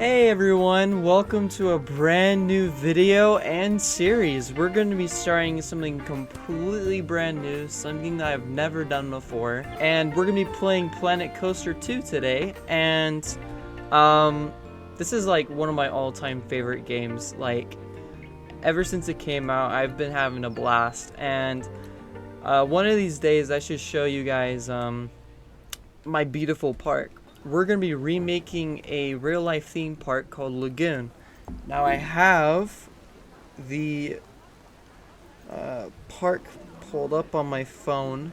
Hey everyone, welcome to a brand new video and series. We're going to be starting something completely brand new, something that I've never done before. And we're going to be playing Planet Coaster 2 today. And this is like one of my all-time favorite games. Like, ever since it came out, I've been having a blast. And one of these days I should show you guys my beautiful park. We're going to be remaking a real-life theme park called Lagoon. Now I have the park pulled up on my phone,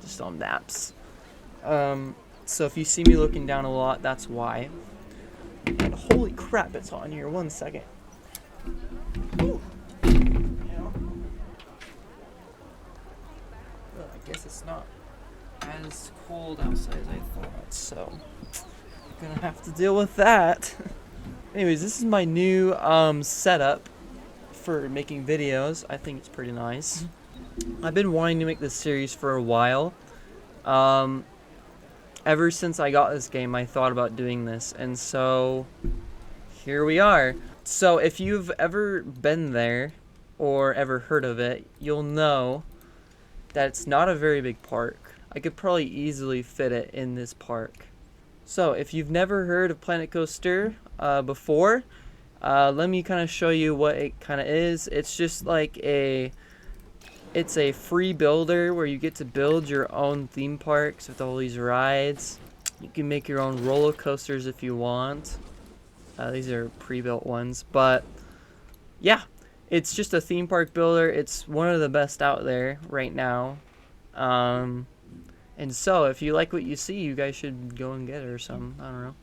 just on maps. So if you see me looking down a lot, that's why. And holy crap, it's hot in here. 1 second. Ooh. Well, I guess it's not as cold outside as I thought, so gonna have to deal with that. Anyways, this is my new setup for making videos. I think it's pretty nice. I've been wanting to make this series for a while. Ever since I got this game, I thought about doing this, and so here we are. So if you've ever been there or ever heard of it, you'll know that it's not a very big park. I could probably easily fit it in this park. So if you've never heard of Planet Coaster before, let me kind of show you what it kind of is. It's just like it's a free builder where you get to build your own theme parks with all these rides. You can make your own roller coasters if you want. These are pre-built ones, but yeah, it's just a theme park builder. It's one of the best out there right now. And so, if you like what you see, you guys should go and get it or something. I don't know.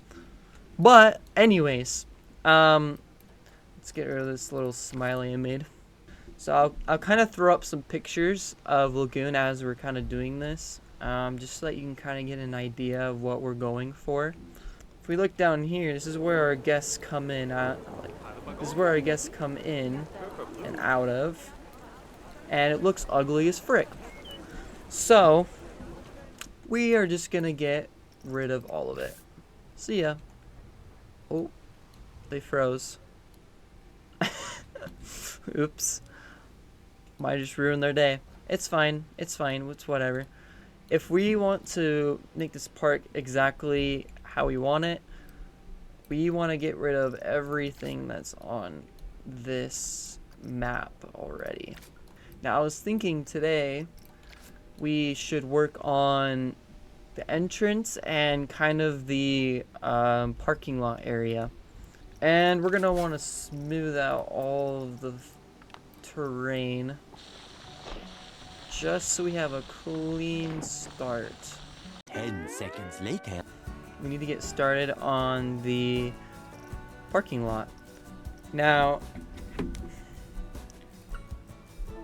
But, anyways, let's get rid of this little smiley I made. So, I'll kind of throw up some pictures of Lagoon as we're kind of doing this. Just so that you can kind of get an idea of what we're going for. If we look down here, this is where our guests come in. This is where our guests come in and out of. And it looks ugly as frick. So we are just gonna get rid of all of it. See ya. Oh, they froze. Oops. Might just ruin their day. It's fine. It's fine. It's whatever. If we want to make this park exactly how we want it, we want to get rid of everything that's on this map already. Now, I was thinking today we should work on the entrance and kind of the parking lot area. And we're going to want to smooth out all of the terrain just so we have a clean start. 10 seconds later. We need to get started on the parking lot. Now,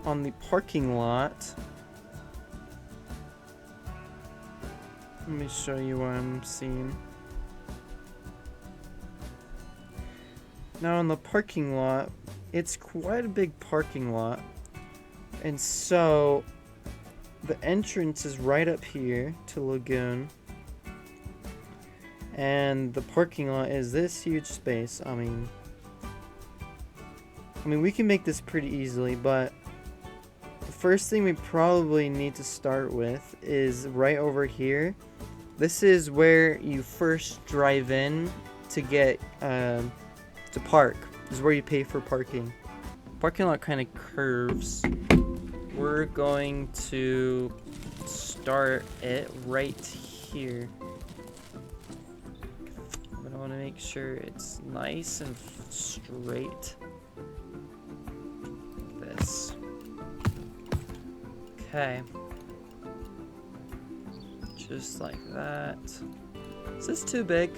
on the parking lot, let me show you what I'm seeing. Now on the parking lot, it's quite a big parking lot. And so the entrance is right up here to Lagoon. And the parking lot is this huge space. I mean we can make this pretty easily, but the first thing we probably need to start with is right over here. This is where you first drive in to get to park. This is where you pay for parking. Parking lot kind of curves. We're going to start it right here. But I want to make sure it's nice and straight. This. Okay. Just like that. Is this too big?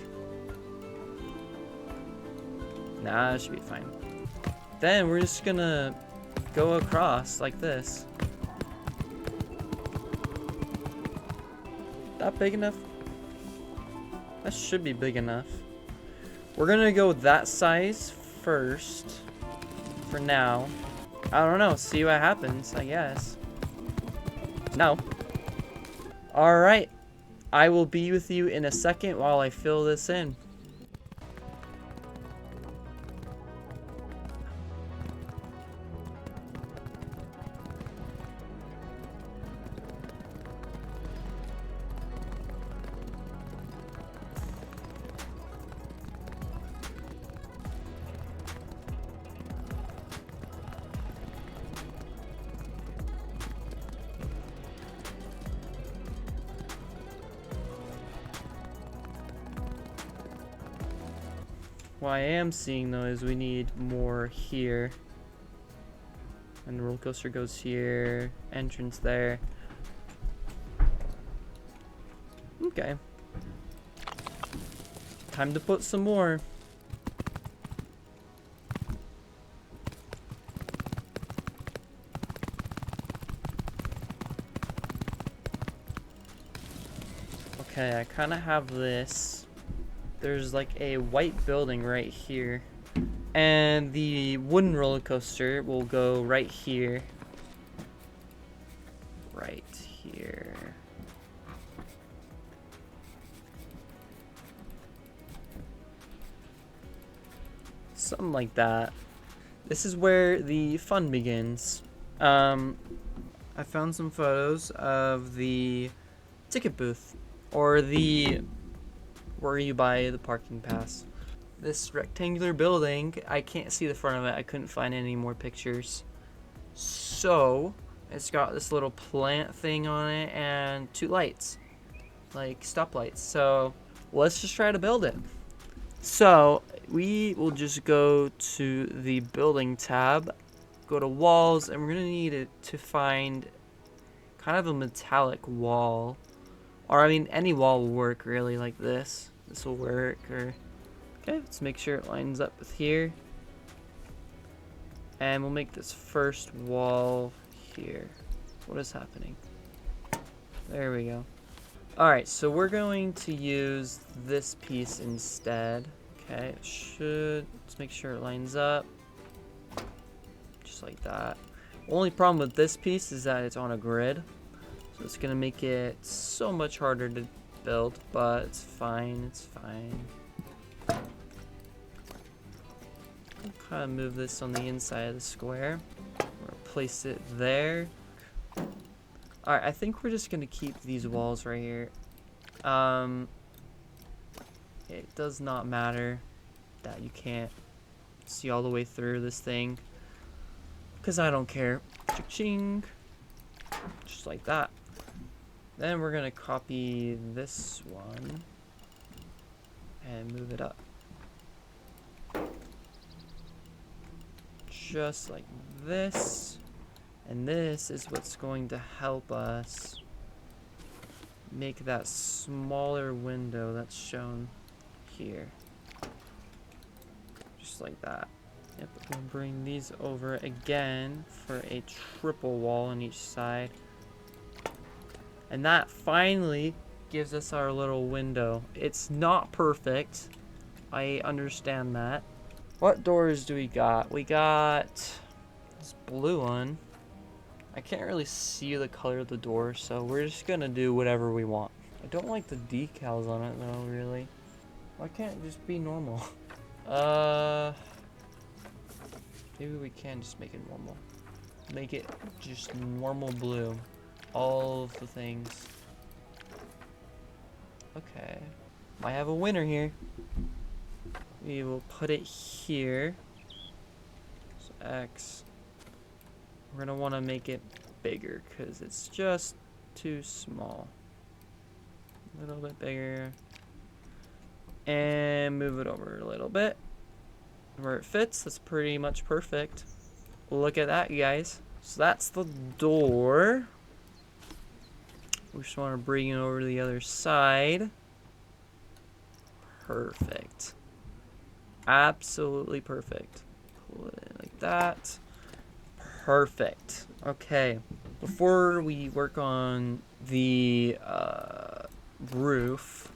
Nah, it should be fine. Then we're just gonna go across like this. That big enough? That should be big enough. We're gonna go that size first. For now. I don't know. See what happens, I guess. No. Alright. I will be with you in a second while I fill this in. What I am seeing though is we need more here. And the roller coaster goes here, entrance there. Okay. Time to put some more. Okay, I kind of have this. There's like a white building right here. And the wooden roller coaster will go right here. Right here. Something like that. This is where the fun begins. I found some photos of the ticket booth, or the where you buy the parking pass. This rectangular building, I can't see the front of it. I couldn't find any more pictures. So, it's got this little plant thing on it and 2 lights, like stoplights. So, let's just try to build it. So, we will just go to the building tab, go to walls, and we're going to need it to find kind of a metallic wall. Or, I mean, any wall will work, really, like this. This will work, or... Okay, let's make sure it lines up with here. And we'll make this first wall here. What is happening? There we go. Alright, so we're going to use this piece instead. Okay, let's make sure it lines up. Just like that. Only problem with this piece is that it's on a grid. So it's gonna make it so much harder to build, but it's fine, it's fine. Kind of move this on the inside of the square. We'll place it there. Alright, I think we're just gonna keep these walls right here. It does not matter that you can't see all the way through this thing, because I don't care. Cha-ching. Just like that. Then we're gonna copy this one and move it up. Just like this, and this is what's going to help us make that smaller window that's shown here. Just like that. Yep, we're gonna bring these over again for a triple wall on each side. And that finally gives us our little window. It's not perfect, I understand that. What doors do we got? We got this blue one. I can't really see the color of the door, so we're just gonna do whatever we want. I don't like the decals on it though, really. Why can't it just be normal? Maybe we can just make it normal. Make it just normal blue. All of the things. Okay. I have a winner here. We will put it here. So X. We're gonna want to make it bigger because it's just too small. A little bit bigger. And move it over a little bit. Where it fits, that's pretty much perfect. Look at that, you guys. So that's the door. We just want to bring it over to the other side. Perfect. Absolutely perfect. Pull it in like that. Perfect. Okay. Before we work on the roof,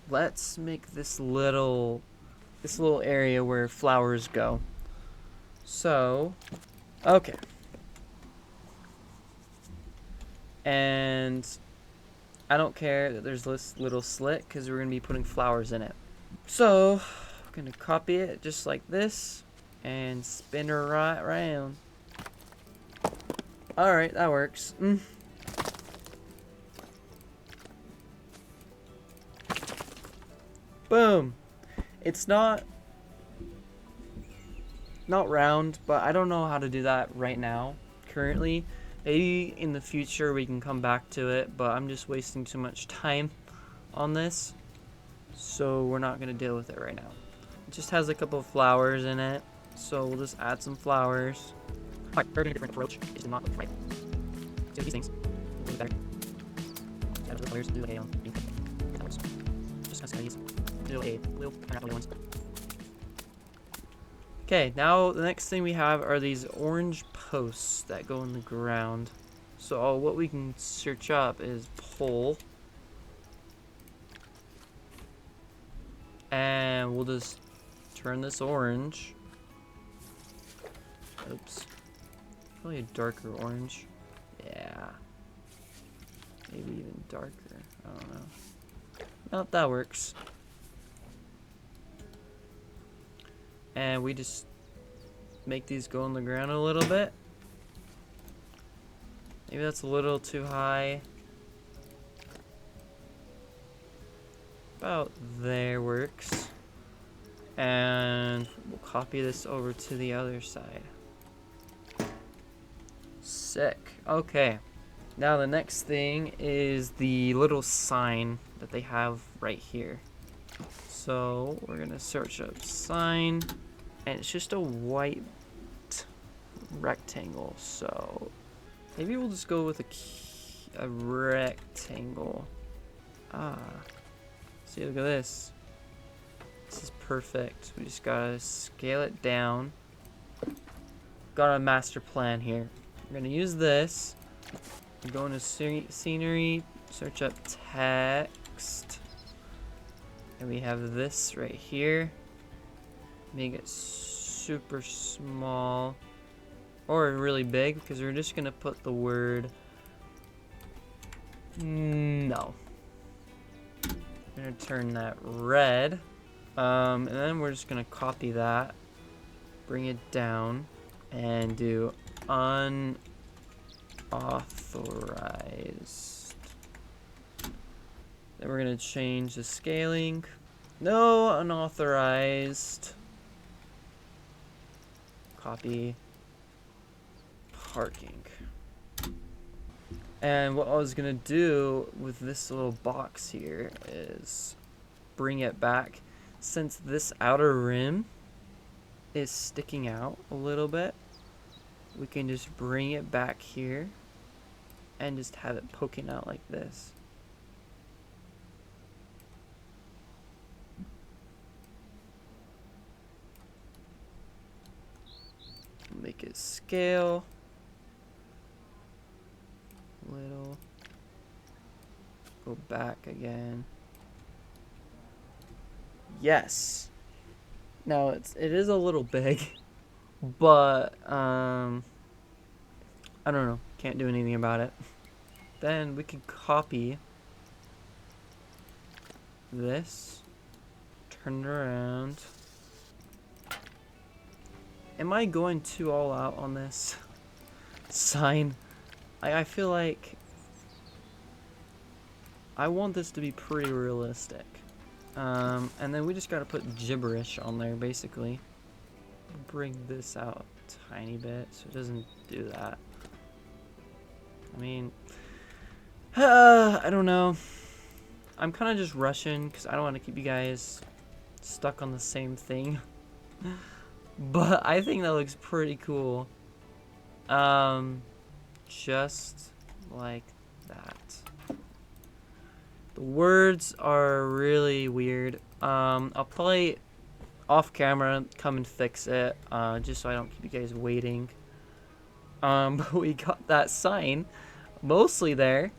let's make this little area where flowers go. So, okay. And I don't care that there's this little slit because we're going to be putting flowers in it. So, I'm going to copy it just like this and spin her right around. Alright, that works. Boom. It's not round, but I don't know how to do that right now, currently. Maybe in the future we can come back to it, but I'm just wasting too much time on this, so we're not going to deal with it right now. It just has a couple of flowers in it, so we'll just add some flowers. Alright, very different approach. It did not look right. So these things, a little better. Add a little colors, do a green color. That works. Just gonna these. Do a little pineapple ones. Okay, now the next thing we have are these orange posts that go in the ground. So what we can search up is pole. And we'll just turn this orange. Oops. Probably a darker orange. Yeah. Maybe even darker. I don't know. Nope, that works. And we just make these go on the ground a little bit. Maybe that's a little too high. About there works. And we'll copy this over to the other side. Sick. Okay. Now the next thing is the little sign that they have right here. So we're gonna search up sign, and it's just a white rectangle. So maybe we'll just go with a rectangle. Ah. See, look at this. This is perfect. We just gotta scale it down. Got a master plan here. We're gonna use this. We're going to scenery, search up text. And we have this right here. Make it super small. Or really big, because we're just gonna put the word no. I'm gonna turn that red. And then we're just gonna copy that, bring it down, and do unauthorized. Then we're gonna change the scaling. No unauthorized. Copy parking. And what I was gonna do with this little box here is bring it back. Since this outer rim is sticking out a little bit, we can just bring it back here and just have it poking out like this. Make it scale. Little. Go back again. Yes. Now it is a little big, but I don't know. Can't do anything about it. Then we can copy this, turn it around. Am I going too all out on this sign? I feel like I want this to be pretty realistic. And then we just gotta put gibberish on there, basically. Bring this out a tiny bit so it doesn't do that. I mean, I don't know. I'm kind of just rushing because I don't want to keep you guys stuck on the same thing. But I think that looks pretty cool. Just like that. The words are really weird. I'll probably off camera come and fix it, just so I don't keep you guys waiting. But we got that sign mostly there.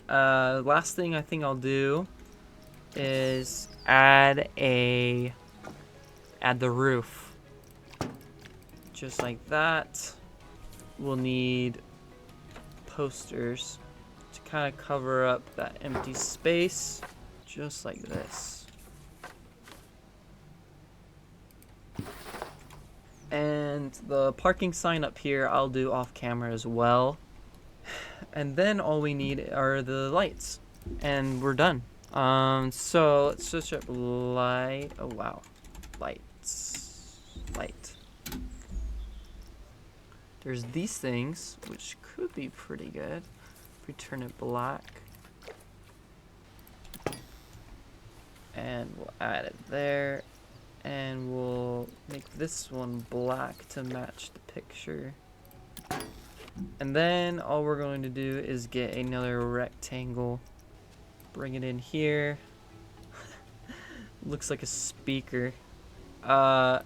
Last thing I think I'll do is add the roof. Just like that. We'll need posters to kind of cover up that empty space, just like this. And the parking sign up here I'll do off camera as well. And then all we need are the lights, and we're done. So let's switch up light. Oh wow, lights, light. There's these things, which could be pretty good if we turn it black. And we'll add it there. And we'll make this one black to match the picture. And then all we're going to do is get another rectangle, bring it in here. Looks like a speaker. I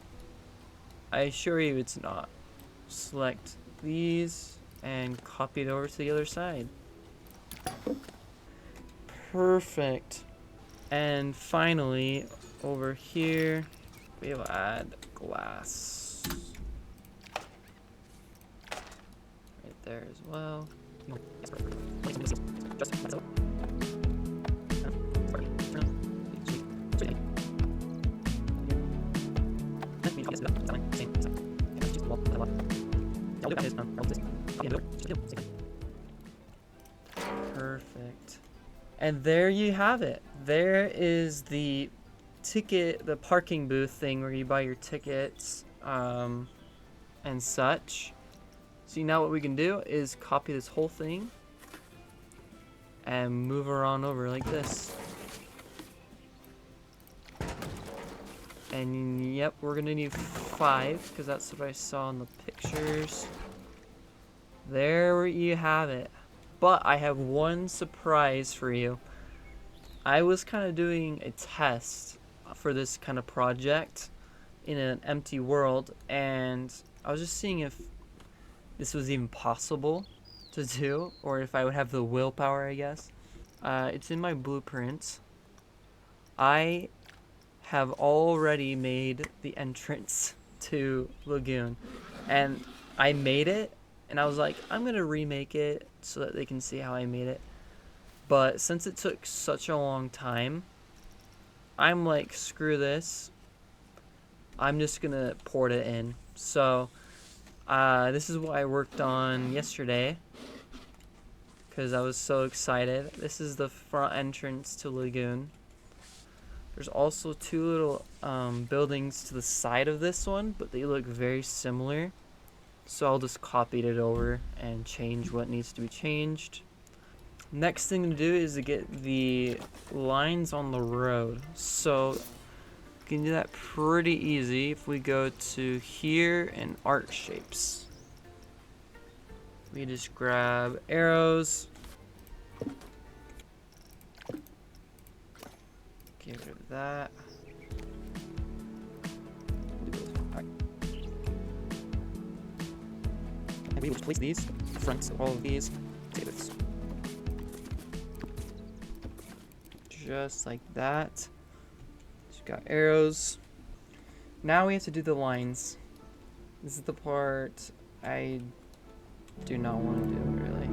assure you it's not. Select these and copy it over to the other side. Perfect. And finally, over here, we'll add glass. Right there as well. Perfect. And there you have it. There is the parking booth thing where you buy your tickets and such. See, now what we can do is copy this whole thing and move her on over like this. And yep, we're gonna need 5 because that's what I saw in the pictures. There you have it. But I have one surprise for you. I was kind of doing a test for this kind of project in an empty world, and I was just seeing if this was even possible to do, or if I would have the willpower, I guess. It's in my blueprints. I have already made the entrance to Lagoon, and I made it, and I was like, I'm gonna remake it so that they can see how I made it. But since it took such a long time, I'm like, screw this. I'm just gonna port it in. So this is what I worked on yesterday because I was so excited. This is the front entrance to Lagoon. There's also 2 little buildings to the side of this one, but they look very similar. So I'll just copy it over and change what needs to be changed. Next thing to do is to get the lines on the road. So you can do that pretty easy if we go to here and art shapes. We just grab arrows. Get rid of that. And we will just place these in front of all of these. Say this. Just like that. So you've got arrows. Now we have to do the lines. This is the part I do not want to do, really.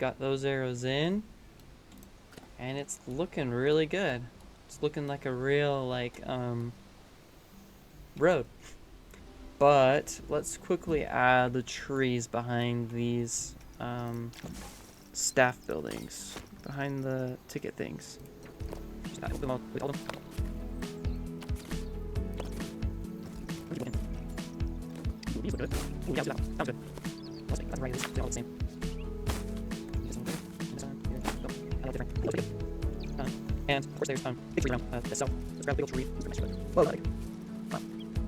got those arrows in, and it's looking really good. It's looking like a real, like, road. But let's quickly add the trees behind these, staff buildings, behind the ticket things. Just add them all, with all of them. Ooh, these look good. Ooh, yeah, let's do that one. Sounds good. Let's make that right. They're all the same. This one, this one, here. Oh, I love different. Looks pretty good. And of course, there's big tree around. So let's grab a big old tree. Whoa, like, wow.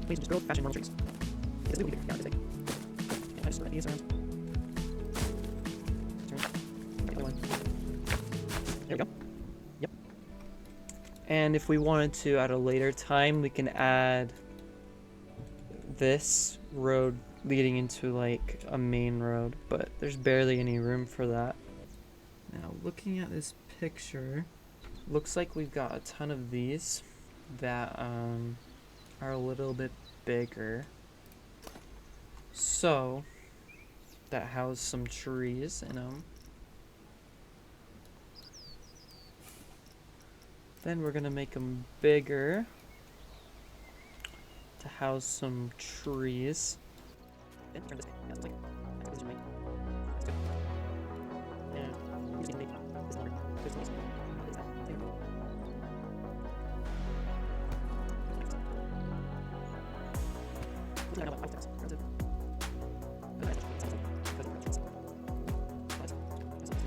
Please just grow fashion normal trees. It's a little bigger. Yeah, it's big. Yeah, I just spread these around. Turn. Right, other one. There we go. Yep. And if we wanted to at a later time, we can add this road leading into like a main road, but there's barely any room for that. Now looking at this picture, looks like we've got a ton of these that are a little bit bigger, so that house some trees in them. Then we're gonna make them bigger to house some trees. Then turn this. Yeah, looks like I think this is right. That's good. And we just need to make this longer. There's this. What is that? There. Looks like I know about 5 steps. That's it. Oh, that's it. Sounds like because of the trees. What? This is it.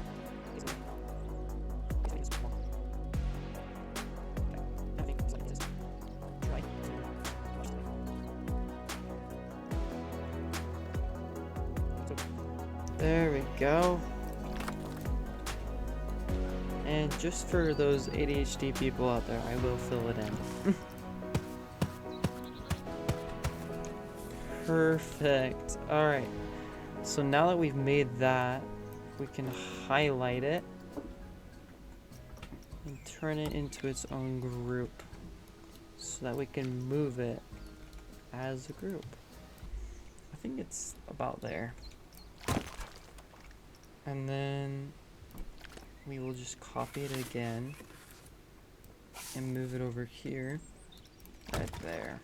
Basically, it's more. Okay. Now I think it's like this. Try to watch this. There we go. And just for those ADHD people out there, I will fill it in. Perfect. Alright. So now that we've made that, we can highlight it and turn it into its own group so that we can move it as a group. I think it's about there. And then we will just copy it again and move it over here, right there.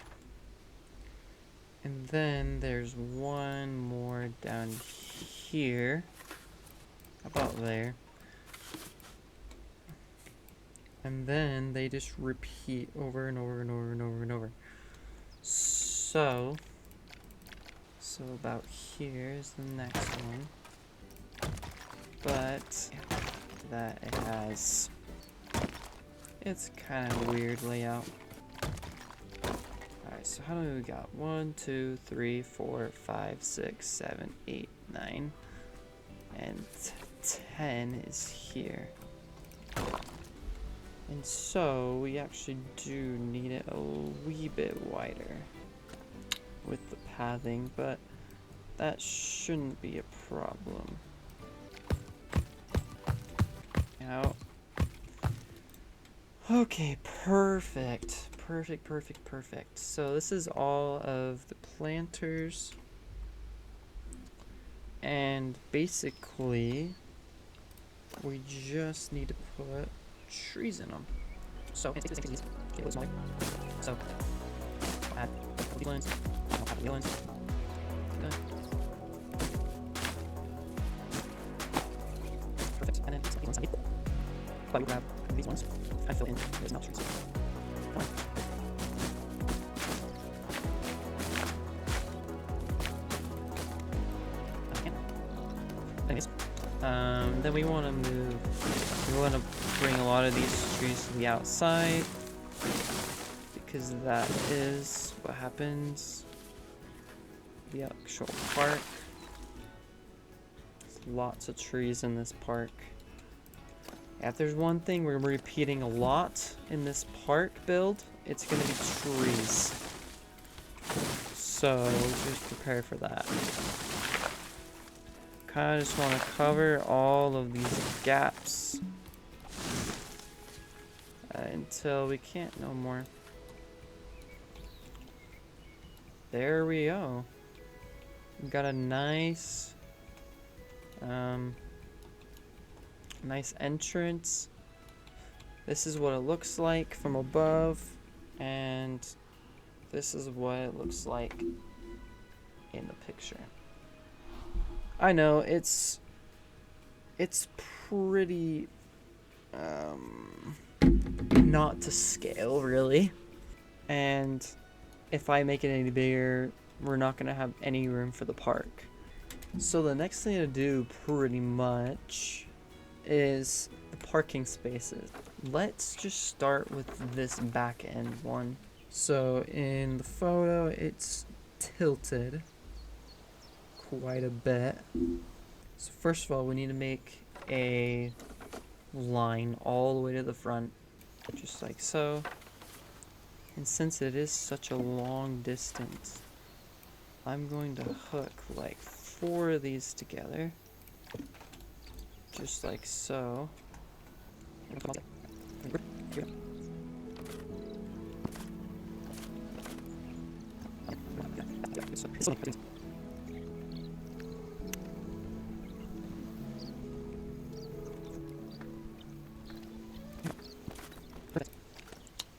And then there's one more down here, about there. And then they just repeat over and over and over and over and over. So about here is the next one. But that it has, it's kind of a weird layout. Alright, so how many we got? 1, 2, 3, 4, 5, 6, 7, 8, 9, and 10 is here. And so we actually do need it a wee bit wider with the pathing, but that shouldn't be a problem. Out. Okay, perfect. Perfect. So this is all of the planters. And basically, we just need to put trees in them. So, take this, get a little smaller. So, I'll add these lines, I'll add the lines. Okay. Perfect. And then these ones I need. But we grab these ones. I fill in those mouth trees. One. Anyways, then we want to move. We want to bring a lot of these trees to the outside because that is what happens. The actual park. There's lots of trees in this park. If there's one thing we're repeating a lot in this park build, it's going to be trees. So just prepare for that. Kind of just want to cover all of these gaps until we can't no more. There we go. We've got a nice Nice entrance. This is what it looks like from above, and this is what it looks like in the picture. I know it's pretty not to scale really, and if I make it any bigger, we're not gonna have any room for the park. So the next thing to do pretty much is the parking spaces. Let's just start with this back end one. So in the photo, it's tilted quite a bit. So first of all, we need to make a line all the way to the front, just like so. And since it is such a long distance, I'm going to hook like 4 of these together, just like so.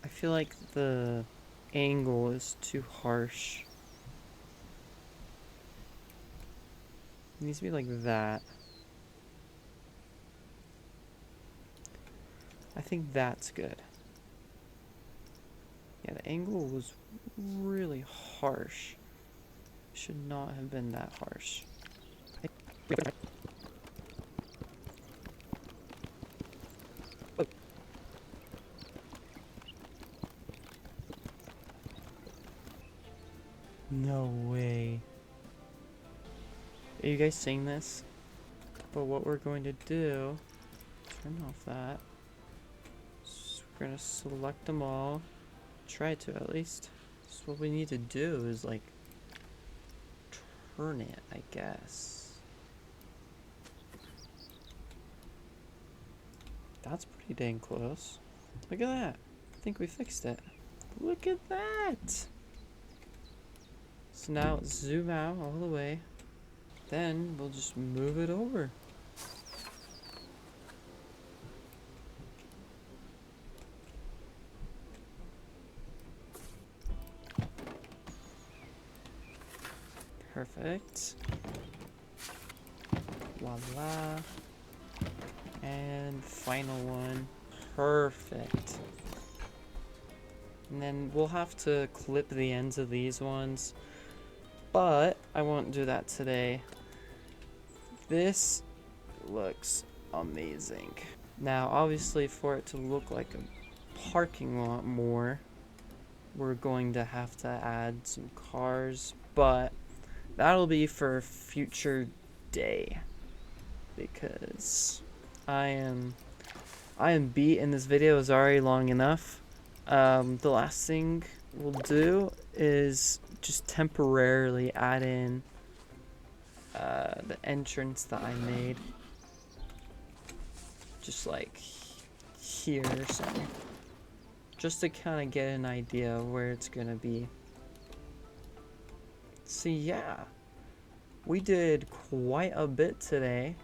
I feel like the angle is too harsh. It needs to be like that. I think that's good. Yeah, the angle was really harsh. Should not have been that harsh. No way. Are you guys seeing this? But what we're going to do, turn off that. So we're gonna select them all. Try to at least. So what we need to do is like turn it, I guess. That's pretty dang close. Look at that. I think we fixed it. Look at that. So now zoom out all the way. Then we'll just move it over. Perfect. Voila. And final one. Perfect. And then we'll have to clip the ends of these ones, but I won't do that today. This looks amazing. Now, obviously, for it to look like a parking lot more, we're going to have to add some cars, but that'll be for a future day, because I am beat and this video is already long enough. The last thing we'll do is just temporarily add in the entrance that I made, just like here or something, just to kind of get an idea of where it's gonna be. So yeah, we did quite a bit today.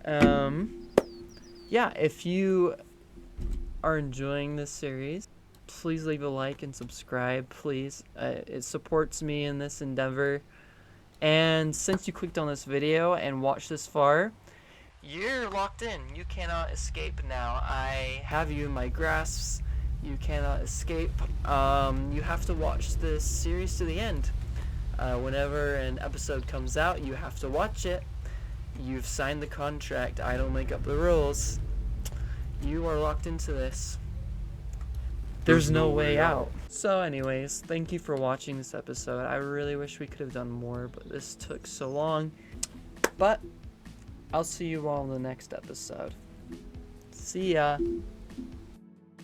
Yeah, if you are enjoying this series, please leave a like and subscribe, please. It supports me in this endeavor. And since you clicked on this video and watched this far, you're locked in. You cannot escape now. I have you in my grasps. You cannot escape. You have to watch this series to the end. Whenever an episode comes out, you have to watch it. You've signed the contract. I don't make up the rules. You are locked into this. There's no way out. So anyways, thank you for watching this episode. I really wish we could have done more, but this took so long. But I'll see you all in the next episode. See ya.